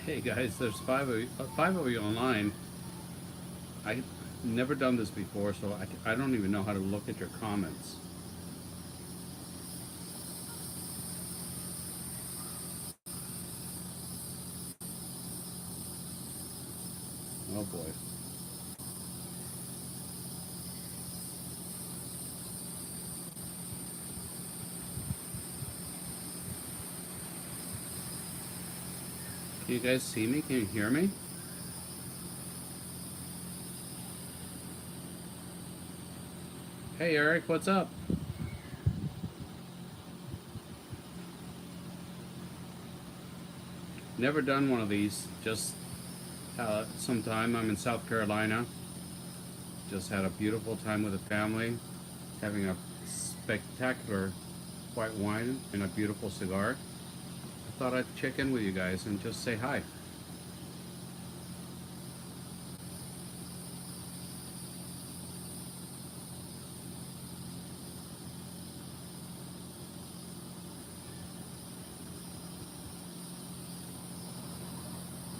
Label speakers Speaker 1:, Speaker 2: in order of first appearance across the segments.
Speaker 1: Hey guys, there's five of you online. I've never done this before, so I don't even know how to look at your comments. Oh boy. Can you guys see me? Can you hear me? Hey Eric, what's up? Never done one of these. Just sometime. I'm in South Carolina. Just had a beautiful time with the family, having a spectacular white wine and a beautiful cigar. I thought I'd check in with you guys and just say hi.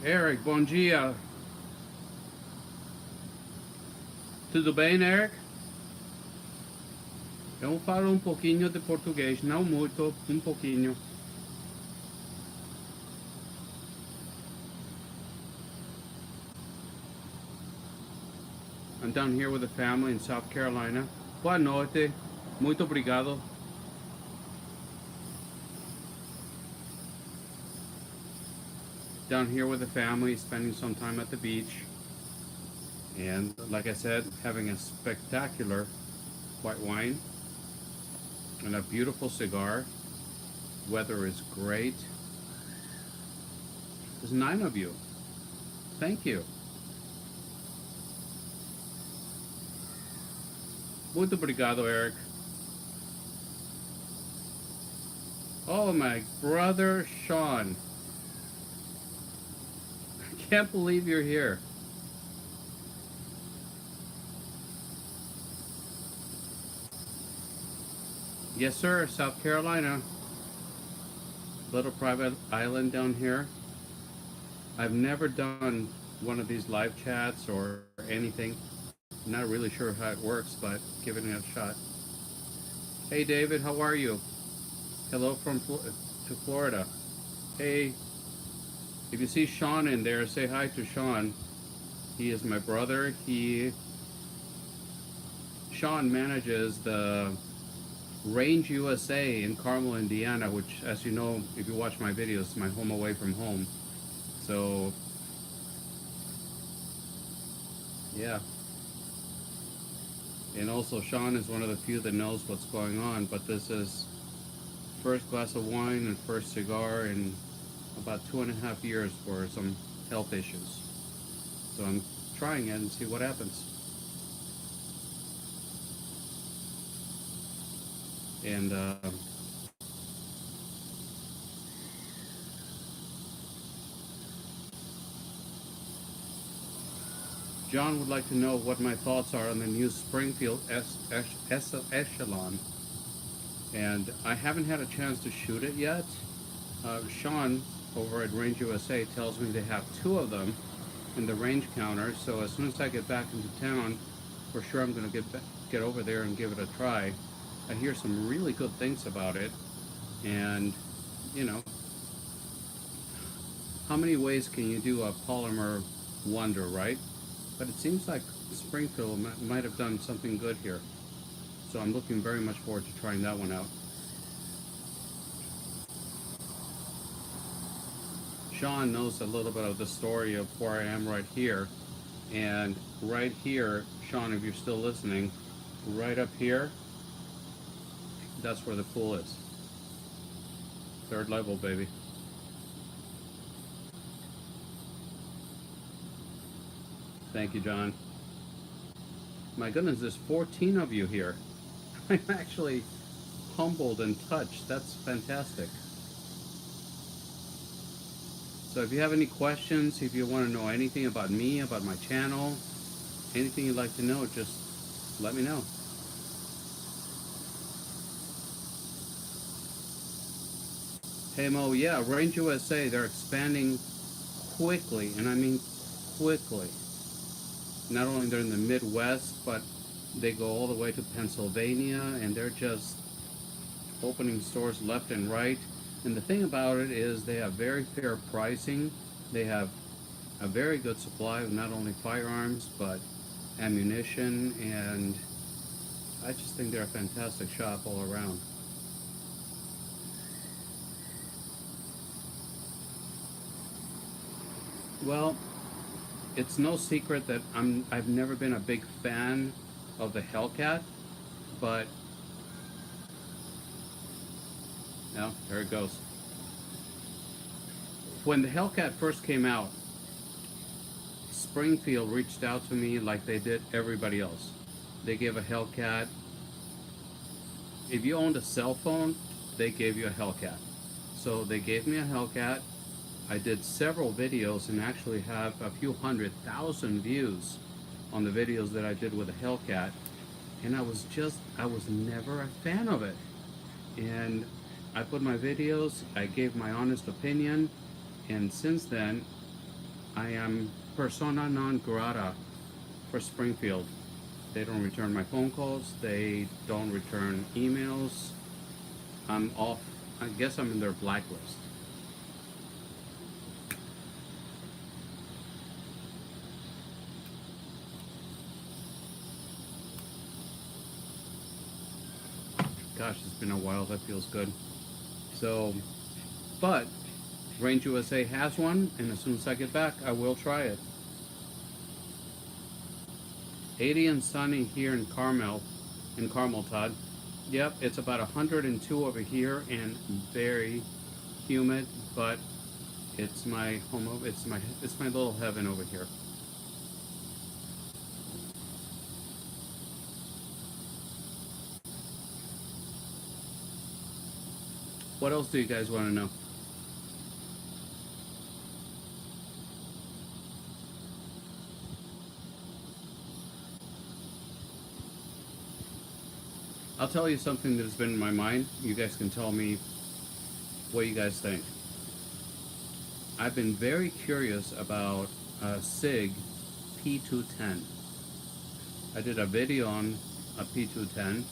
Speaker 1: Eric, bom dia. Tudo bem, Eric? Eu falo um pouquinho de português, não muito, um pouquinho. I'm down here with the family in South Carolina. Boa noite. Muito obrigado. Down here with the family, spending some time at the beach. And like I said, having a spectacular white wine and a beautiful cigar. Weather is great. There's 9 of you. Thank you. Muito obrigado, Eric. Oh, my brother Sean. I can't believe you're here. Yes, sir, South Carolina. Little private island down here. I've never done one of these live chats or anything. Not really sure how it works, but giving it a shot. Hey, David, how are you? Hello from to Florida. Hey, if you see Sean in there, say hi to Sean. He is my brother. Sean manages the Range USA in Carmel, Indiana, which, as you know, if you watch my videos, is my home away from home. So, yeah. And also, Sean is one of the few that knows what's going on, but this is first glass of wine and first cigar in about 2.5 years for some health issues. So I'm trying it and see what happens. And John would like to know what my thoughts are on the new Springfield Echelon. And I haven't had a chance to shoot it yet. Sean over at Range USA tells me they have 2 of them in the range counter. So as soon as I get back into town, for sure I'm going to get over there and give it a try. I hear some really good things about it. And, you know, how many ways can you do a polymer wonder, right? But it seems like Springfield might have done something good here. So I'm looking very much forward to trying that one out. Sean knows a little bit of the story of where I am right here. And right here, Sean, if you're still listening, right up here, that's where the pool is. 3rd level, baby. Thank you, John. My goodness, there's 14 of you here. I'm actually humbled and touched. That's fantastic. So if you have any questions, if you want to know anything about me, about my channel, anything you'd like to know, just let me know. Hey Mo, yeah, Range USA, they're expanding quickly, and I mean quickly. Not only they're in the Midwest, but they go all the way to Pennsylvania, and they're just opening stores left and right. And the thing about it is they have very fair pricing. They have a very good supply of not only firearms, but ammunition, and I just think they're a fantastic shop all around. Well, it's no secret that I've never been a big fan of the Hellcat, but no, there it goes. When the Hellcat first came out, Springfield reached out to me like they did everybody else. They gave a Hellcat. If you owned a cell phone, they gave you a Hellcat. So they gave me a Hellcat. I did several videos and actually have a few 100,000 views on the videos that I did with the Hellcat. And I was never a fan of it. And I put my videos, I gave my honest opinion, and since then, I am persona non grata for Springfield. They don't return my phone calls, they don't return emails. I'm off, I guess I'm in their blacklist. Gosh, it's been a while, that feels good. So, but Range USA has one, and as soon as I get back, I will try it. 80 and sunny here in Carmel, Todd. Yep, it's about 102 over here and very humid, but it's my home. It's my little heaven over here. What else do you guys want to know? I'll tell you something that's been in my mind. You guys can tell me what you guys think. I've been very curious about a SIG P210. I did a video on a P210.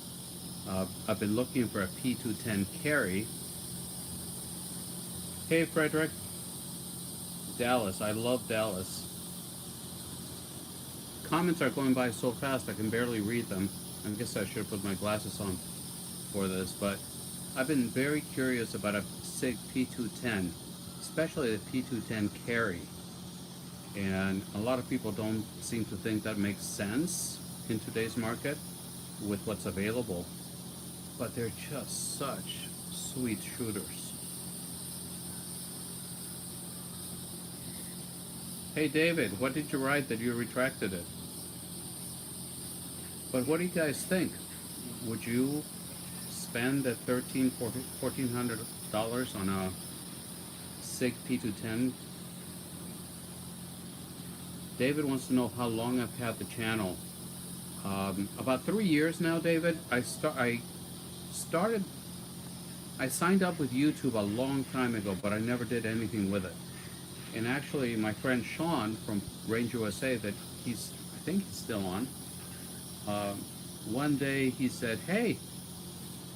Speaker 1: I've been looking for a P210 carry. Hey, Frederick. Dallas. I love Dallas. Comments are going by so fast I can barely read them. I guess I should have put my glasses on for this, but I've been very curious about a SIG P210, especially the P210 carry. And a lot of people don't seem to think that makes sense in today's market with what's available. But they're just such sweet shooters. Hey David, what did you write that you retracted it? But what do you guys think? Would you spend that $1,400 on a SIG P210? David wants to know how long I've had the channel. About 3 years now, David. I signed up with YouTube a long time ago, but I never did anything with it. And actually, my friend Sean from Range USA, I think he's still on. One day he said, "Hey,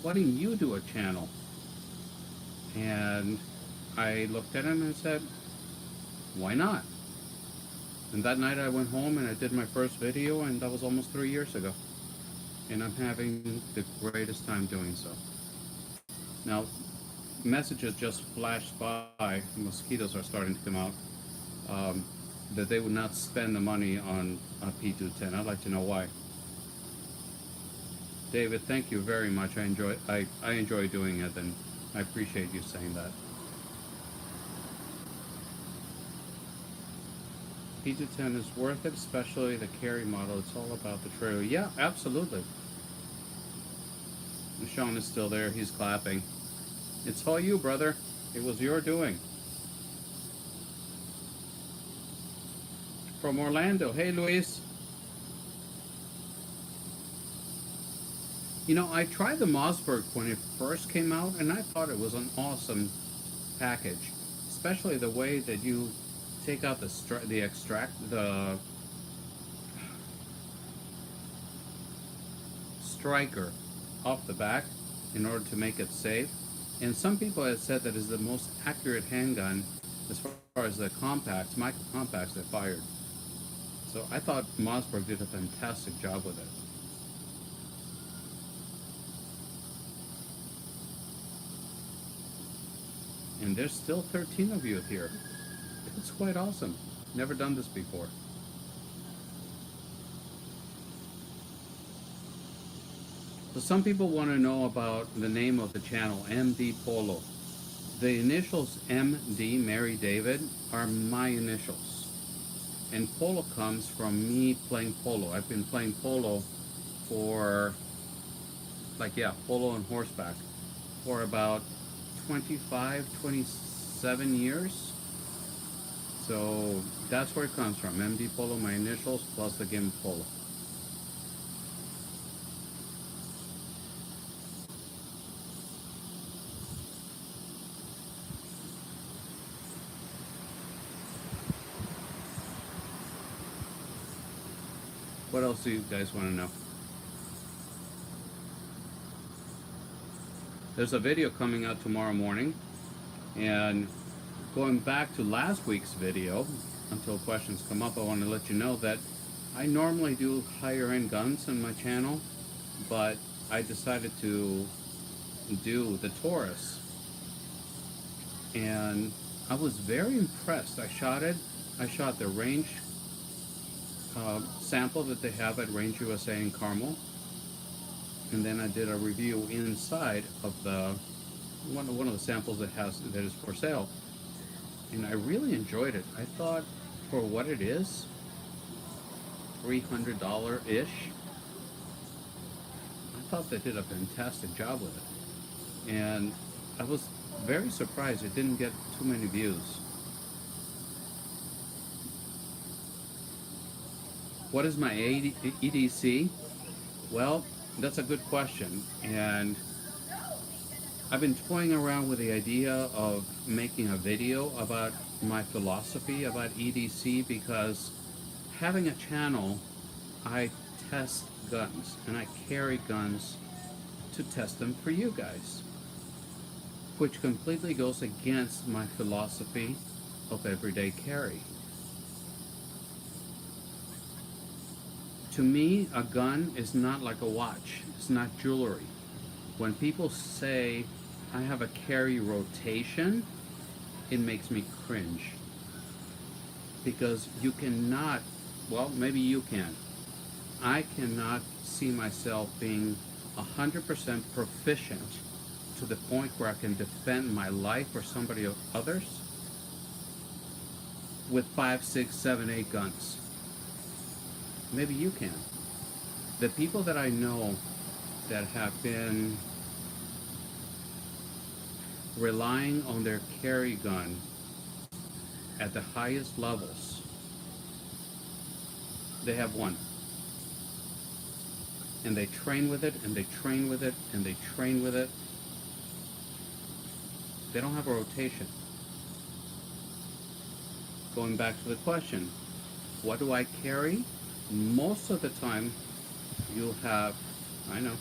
Speaker 1: why don't you do a channel?" And I looked at him and said, "Why not?" And that night I went home and I did my first video, and that was almost 3 years ago. And I'm having the greatest time doing so. Now, messages just flashed by, mosquitoes are starting to come out, that they would not spend the money on a P210. I'd like to know why. David, thank you very much. I enjoy doing it, and I appreciate you saying that. P210 is worth it, especially the carry model. It's all about the trail. Yeah, absolutely. Sean is still there. He's clapping. It's all you, brother. It was your doing. From Orlando. Hey, Luis. You know, I tried the Mossberg when it first came out, and I thought it was an awesome package, especially the way that you take out the striker off the back in order to make it safe. And some people have said that is the most accurate handgun as far as the compacts, micro compacts that fired. So I thought Mossberg did a fantastic job with it. And there's still 13 of you here. It's quite awesome. Never done this before. So some people want to know about the name of the channel, MDpolo. The initials MD, Mary David, are my initials. And polo comes from me playing polo. I've been playing polo for, polo and horseback for about 25, 27 years. So that's where it comes from. MDpolo, my initials, plus the game of polo. What else do you guys want to know? There's a video coming out tomorrow morning, and going back to last week's video, until questions come up, I want to let you know that I normally do higher end guns on my channel, but I decided to do the Taurus, and I was very impressed. I shot the range sample that they have at Range USA in Carmel, and then I did a review inside of the one of the samples that is for sale, and I really enjoyed it. I thought for what it is, $300-ish, I thought they did a fantastic job with it, and I was very surprised it didn't get too many views. What is my EDC? Well, that's a good question, and I've been toying around with the idea of making a video about my philosophy about EDC, because having a channel, I test guns and I carry guns to test them for you guys, which completely goes against my philosophy of everyday carry. To me, a gun is not like a watch. It's not jewelry. When people say I have a carry rotation, it makes me cringe. Because you cannot, well, maybe you can. I cannot see myself being 100% proficient to the point where I can defend my life or somebody of others with 5, 6, 7, 8 guns. Maybe you can. The people that I know that have been relying on their carry gun at the highest levels, they have one. And they train with it, and they train with it, and they train with it. They don't have a rotation. Going back to the question, what do I carry? Most of the time, you'll have, I know,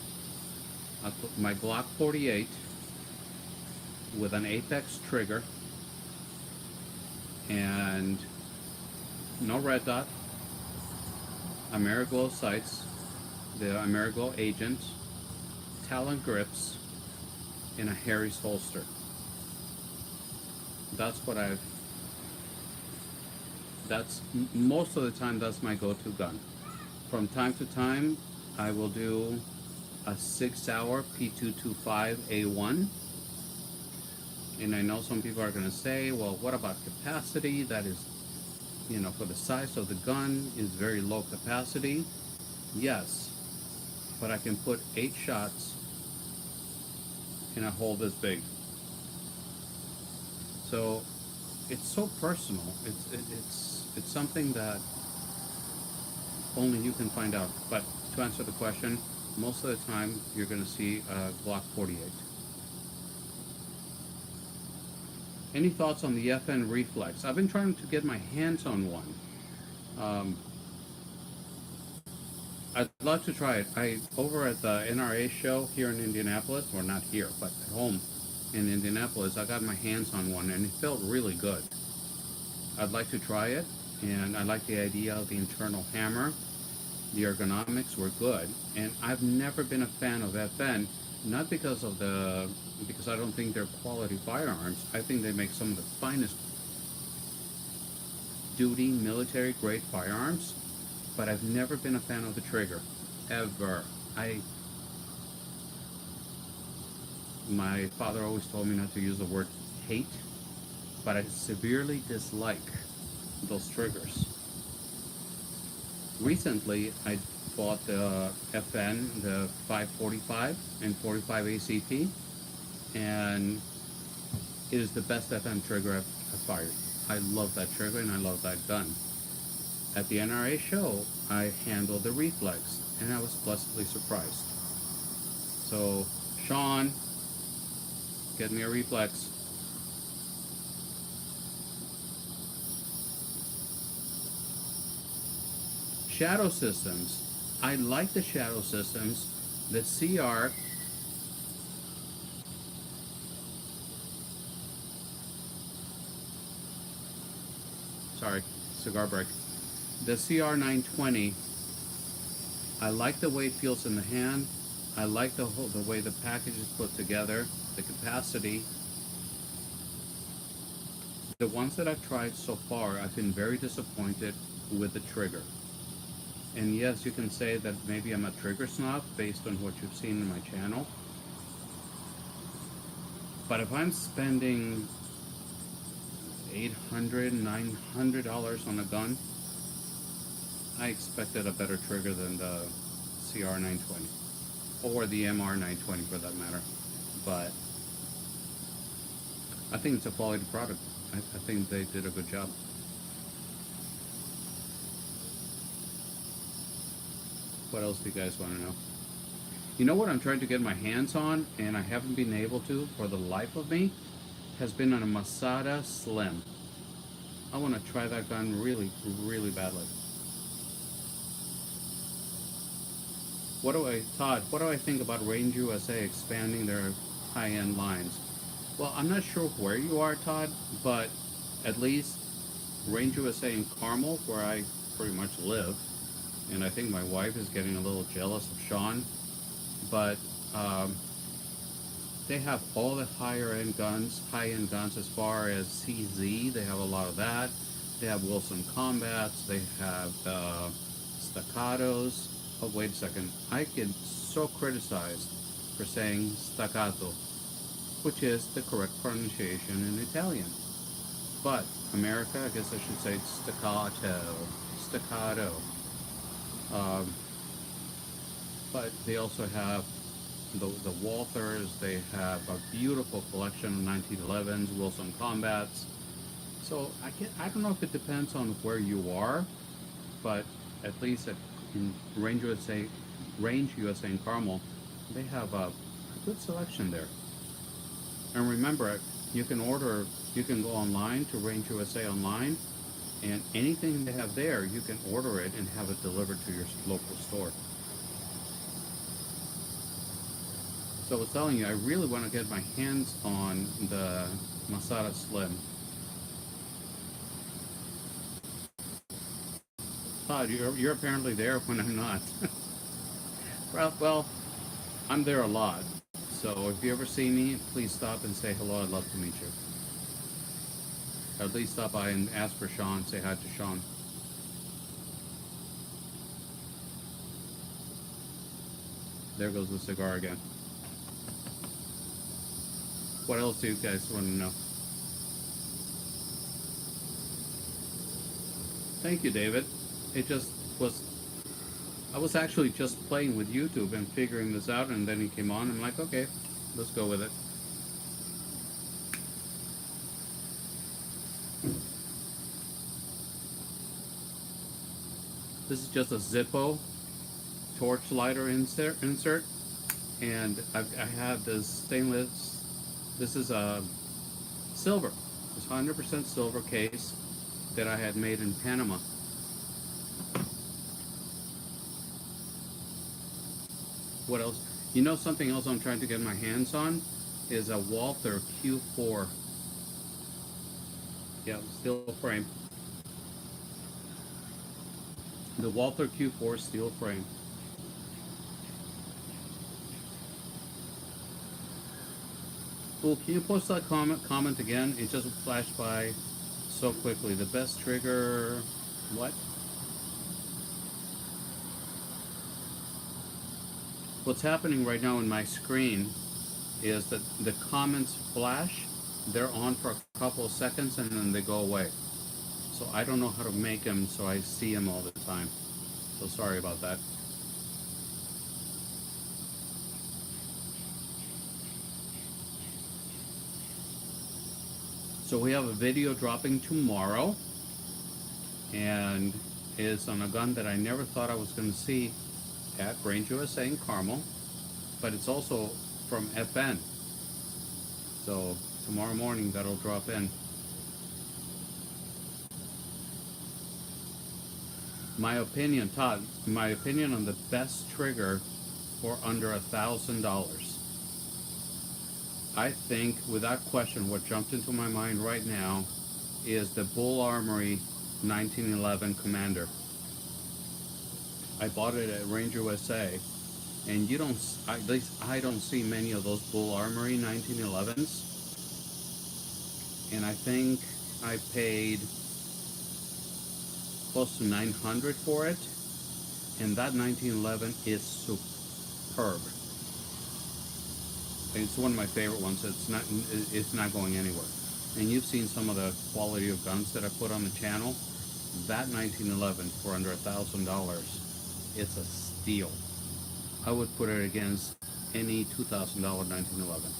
Speaker 1: my Glock 48 with an Apex trigger and no red dot, Ameriglow sights, the Ameriglow agent, Talon grips, and a Harry's holster. Most of the time, that's my go-to gun. From time to time, I will do a 6-hour P225A1. And I know some people are going to say, well, what about capacity? That is, for the size of the gun, is very low capacity. Yes, but I can put 8 shots in a hole this big. So it's so personal. It's something that only you can find out. But to answer the question, most of the time you're going to see a Glock 48. Any thoughts on the FN Reflex? I've been trying to get my hands on one. Um, I'd love to try it. Over at the NRA show here in Indianapolis, or not here, but at home in Indianapolis, I got my hands on one and it felt really good. I'd like to try it, and I like the idea of the internal hammer. The ergonomics were good, and I've never been a fan of FN, not because I don't think they're quality firearms. I think they make some of the finest duty military grade firearms, but I've never been a fan of the trigger, ever. My father always told me not to use the word hate, but I severely dislike those triggers. Recently, I bought the FN, the 545 and 45 ACP, and it is the best FN trigger I've fired. I love that trigger and I love that gun. At the NRA show, I handled the Reflex, and I was pleasantly surprised. So, Sean, get me a Reflex. Shadow systems. I like the shadow systems. The CR. Sorry, cigar break. The CR920. I like the way it feels in the hand. I like the way the package is put together, the capacity. The ones that I've tried so far, I've been very disappointed with the trigger. And yes, you can say that maybe I'm a trigger snob based on what you've seen in my channel. But if I'm spending $800, $900 on a gun, I expected a better trigger than the CR920 or the MR920 for that matter. But I think it's a quality product. I think they did a good job. What else do you guys want to know? You know what I'm trying to get my hands on, and I haven't been able to for the life of me, has been on a Masada Slim. I want to try that gun really, really badly. Todd, what do I think about Range USA expanding their high-end lines? Well, I'm not sure where you are, Todd, but at least Range USA in Carmel, where I pretty much live, and I think my wife is getting a little jealous of Sean, but they have all the high-end guns as far as CZ. They have a lot of that. They have Wilson Combats. They have Staccatos. Oh, wait a second. I get so criticized for saying staccato, which is the correct pronunciation in Italian. But America, I guess I should say staccato. But they also have the Walthers. They have a beautiful collection of 1911s, Wilson Combats. So I don't know if it depends on where you are, but at least in Range USA in Carmel, they have a good selection there. And remember, you can go online to Range USA online, and anything they have there, you can order it and have it delivered to your local store. So I was telling you, I really want to get my hands on the Masada Slim. Todd, you're apparently there when I'm not. Well, I'm there a lot. So if you ever see me, please stop and say hello. I'd love to meet you. Or at least stop by and ask for Sean. Say hi to Sean. There goes the cigar again. What else do you guys want to know? Thank you, David. It just was, I was actually just playing with YouTube and figuring this out, and then he came on, and I'm like, okay, let's go with it. This is just a Zippo torch lighter insert, and I have this stainless, this is a silver, It's 100% silver case that I had made in Panama. What else? You know, something else I'm trying to get my hands on is a Walther Q4. Yeah, steel frame. The Walther Q4 steel frame. Cool. Can you post that comment again? It just flashed by so quickly. The best trigger. What? What's happening right now in my screen is that the comments flash. They're on for a couple of seconds and then they go away. So I don't know how to make them so I see them all the time. So sorry about that. So we have a video dropping tomorrow, and it's on a gun that I never thought I was going to see at Range USA in Carmel, but it's also from FN. So tomorrow morning that'll drop in. My opinion, Todd, my opinion on the best trigger for under $1,000. I think, without question, what jumped into my mind right now is the Bull Armory 1911 Commander. I bought it at Range USA, and you don't, at least I don't see many of those Bull Armory 1911s. And I think I paid close to $900 for it, and that 1911 is superb. It's one of my favorite ones. It's not going anywhere. And you've seen some of the quality of guns that I put on the channel. That 1911 for under $1,000, it's a steal. I would put it against any $2,000 1911.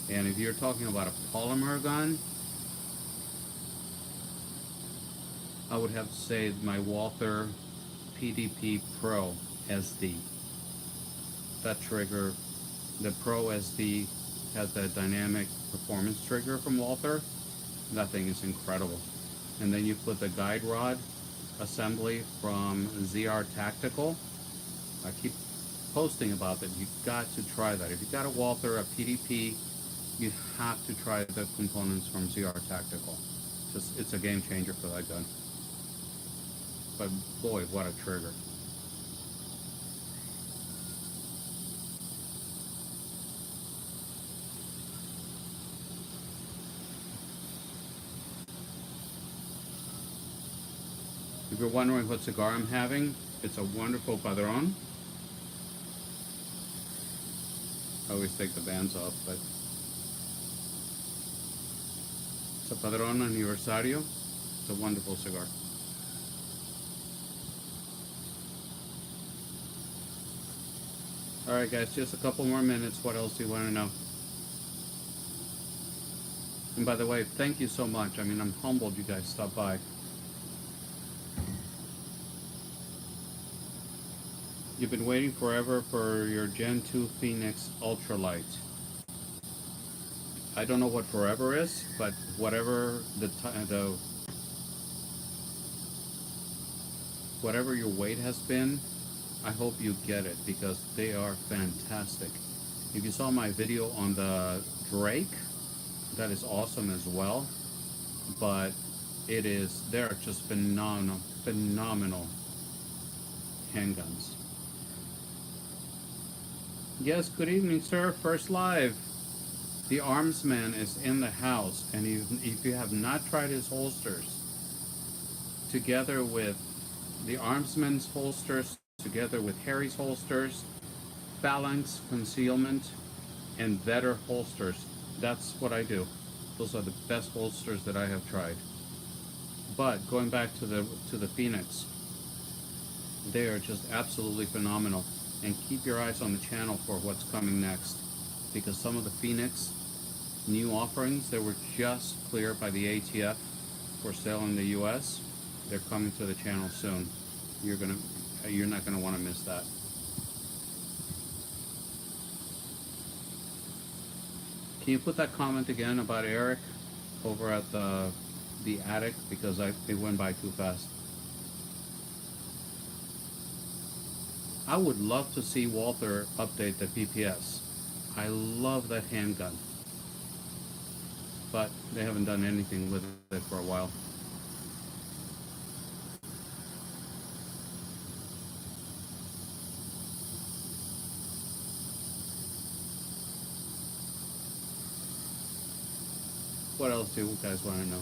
Speaker 1: And if you're talking about a polymer gun, I would have to say my Walther PDP Pro SD. That trigger, the Pro SD, has that dynamic performance trigger from Walther. That thing is incredible. And then you put the guide rod assembly from ZR Tactical. I keep posting about that. You've got to try that. If you've got a Walther, a PDP, you have to try the components from ZR Tactical. It's a game changer for that gun. But boy, what a trigger. If you're wondering what cigar I'm having, it's a wonderful Padron. I always take the bands off, but it's a Padron Aniversario. It's a wonderful cigar. Alright guys, just a couple more minutes. What else do you want to know? And by the way, thank you so much. I mean, I'm humbled you guys stopped by. You've been waiting forever for your Gen 2 Phoenix Ultralight. I don't know what forever is, but whatever whatever your wait has been, I hope you get it because they are fantastic. If you saw my video on the Drake, that is awesome as well. But they're just phenomenal handguns. Yes, good evening, sir. First live. The Armsman is in the house, and if you have not tried his holsters, together with the Armsman's holsters, together with Harry's holsters, Phalanx Concealment, and Vetter holsters, that's what I do. Those are the best holsters that I have tried. But going back to the Phoenix, they are just absolutely phenomenal. And keep your eyes on the channel for what's coming next, because some of the Phoenix new offerings that were just cleared by the ATF for sale in the US, they're coming to the channel soon. You're not gonna want to miss that. Can you put that comment again about Eric over at the attic, because it went by too fast. I would love to see Walter update the PPS. I love that handgun, but they haven't done anything with it for a while. What else do you guys want to know?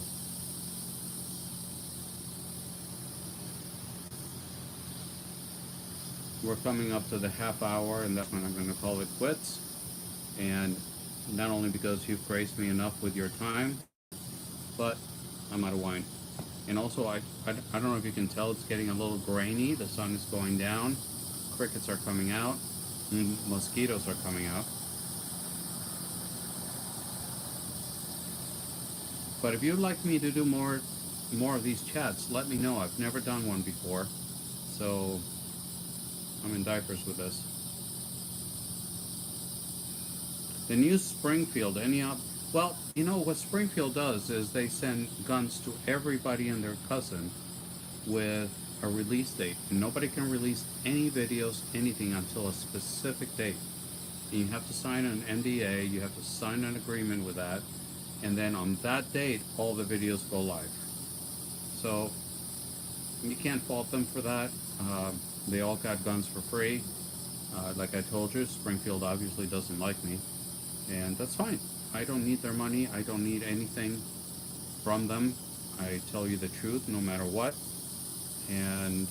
Speaker 1: We're coming up to the half hour, and that's when I'm going to call it quits. And not only because you've graced me enough with your time, but I'm out of wine. And also, I don't know if you can tell, it's getting a little grainy. The sun is going down. Crickets are coming out. And mosquitoes are coming out. But if you'd like me to do more of these chats, let me know. I've never done one before, so I'm in diapers with this. The new Springfield, well, you know what Springfield does is they send guns to everybody and their cousin with a release date. Nobody can release any videos, anything until a specific date. And you have to sign an NDA, you have to sign an agreement with that, and then on that date, all the videos go live. So you can't fault them for that. They all got guns for free. Like I told you, Springfield obviously doesn't like me, and that's fine. I don't need their money. I don't need anything from them. I tell you the truth no matter what. And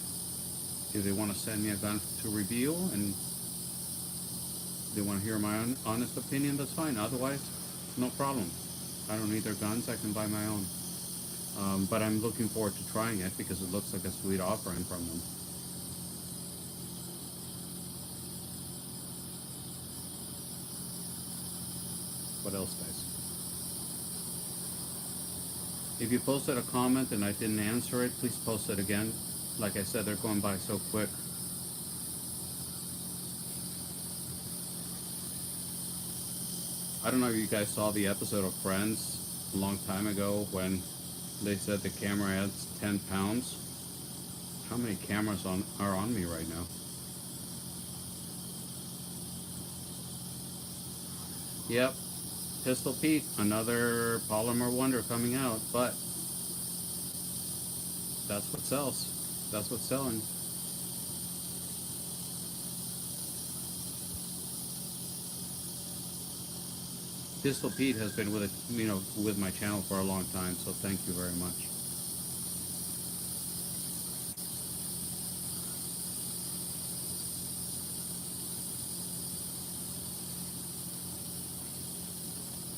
Speaker 1: if they want to send me a gun to review and they want to hear my honest opinion, that's fine. Otherwise, no problem. I don't need their guns. I can buy my own. But I'm looking forward to trying it because it looks like a sweet offering from them. What else, guys? If you posted a comment and I didn't answer it, please post it again. Like I said, they're going by so quick. I don't know if you guys saw the episode of Friends a long time ago when they said the camera adds 10 pounds. How many cameras are on me right now? Yep, Pistol Pete, another polymer wonder coming out, but that's what sells. That's what's selling. Pistol Pete has been with with my channel for a long time, so thank you very much.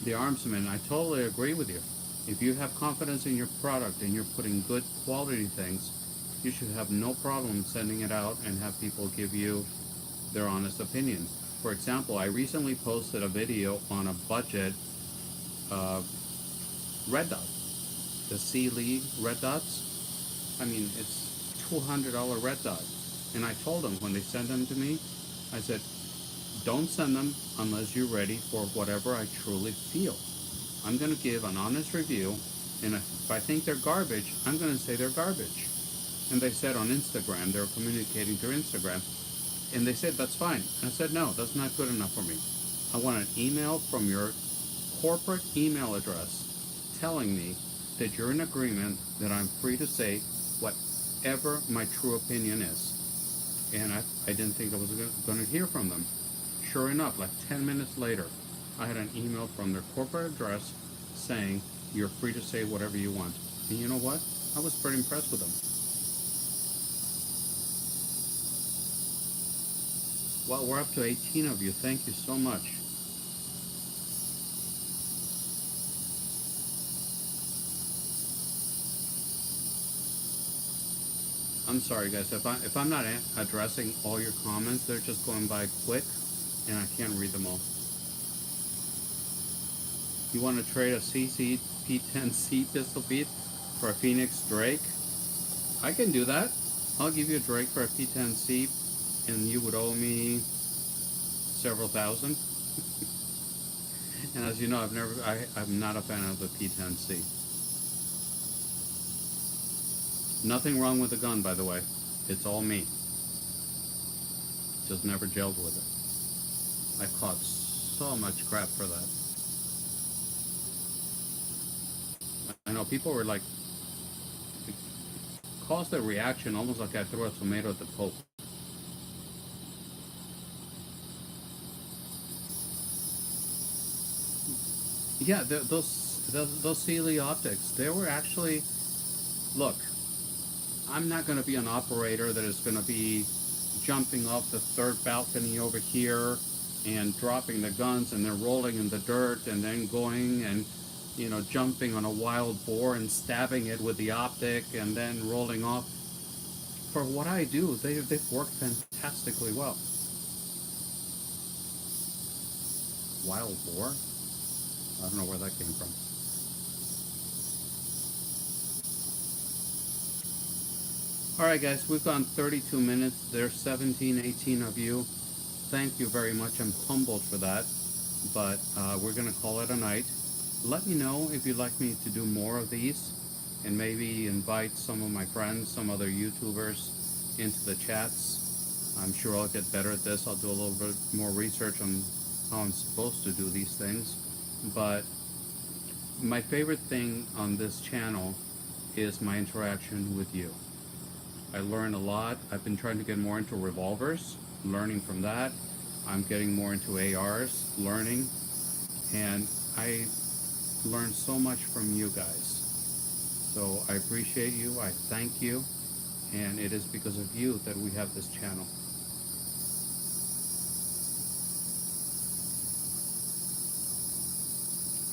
Speaker 1: The Armsman, I totally agree with you. If you have confidence in your product and you're putting good quality things, you should have no problem sending it out and have people give you their honest opinion. For example, I recently posted a video on a budget red dot, the C League red dots. I mean, it's $200 red dot. And I told them when they send them to me, I said, don't send them unless you're ready for whatever I truly feel. I'm going to give an honest review, and if I think they're garbage, I'm going to say they're garbage. And they said on Instagram, they were communicating through Instagram, and they said, that's fine. I said, no, that's not good enough for me. I want an email from your corporate email address telling me that you're in agreement that I'm free to say whatever my true opinion is. And I didn't think I was going to hear from them. Sure enough, like 10 minutes later, I had an email from their corporate address saying, you're free to say whatever you want. And you know what? I was pretty impressed with them. Well, we're up to 18 of you. Thank you so much. I'm sorry, guys. If I'm not addressing all your comments, they're just going by quick, and I can't read them all. You want to trade a CC P10C Pistol Pete for a Phoenix Drake? I can do that. I'll give you a Drake for a P10C, and you would owe me several thousand. And as you know, I'm not a fan of the P10C. Nothing wrong with the gun, by the way. It's all me. Just never gelled with it. I caught so much crap for that. I know people were like, it caused a reaction almost like I threw a tomato at the Pope. Yeah, those Sealy optics, they were actually, look, I'm not going to be an operator that is going to be jumping off the third balcony over here and dropping the guns and then rolling in the dirt and then going and, you know, jumping on a wild boar and stabbing it with the optic and then rolling off. For what I do, they've worked fantastically well. Wild boar? I don't know where that came from. Alright guys, we've gone 32 minutes. There's 17, 18 of you. Thank you very much. I'm humbled for that. But we're going to call it a night. Let me know if you'd like me to do more of these. And maybe invite some of my friends, some other YouTubers into the chats. I'm sure I'll get better at this. I'll do a little bit more research on how I'm supposed to do these things. But my favorite thing on this channel is my interaction with you. I learn a lot. I've been trying to get more into revolvers, learning from that. I'm getting more into ARs, learning. And I learned so much from you guys. So I appreciate you. I thank you. And it is because of you that we have this channel.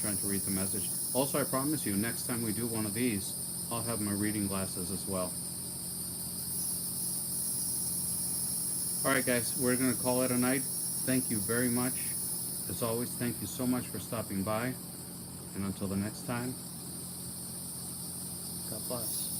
Speaker 1: Trying to read the message. Also, I promise you, next time we do one of these, I'll have my reading glasses as well. Alright guys, we're going to call it a night. Thank you very much. As always, thank you so much for stopping by. And until the next time, God bless.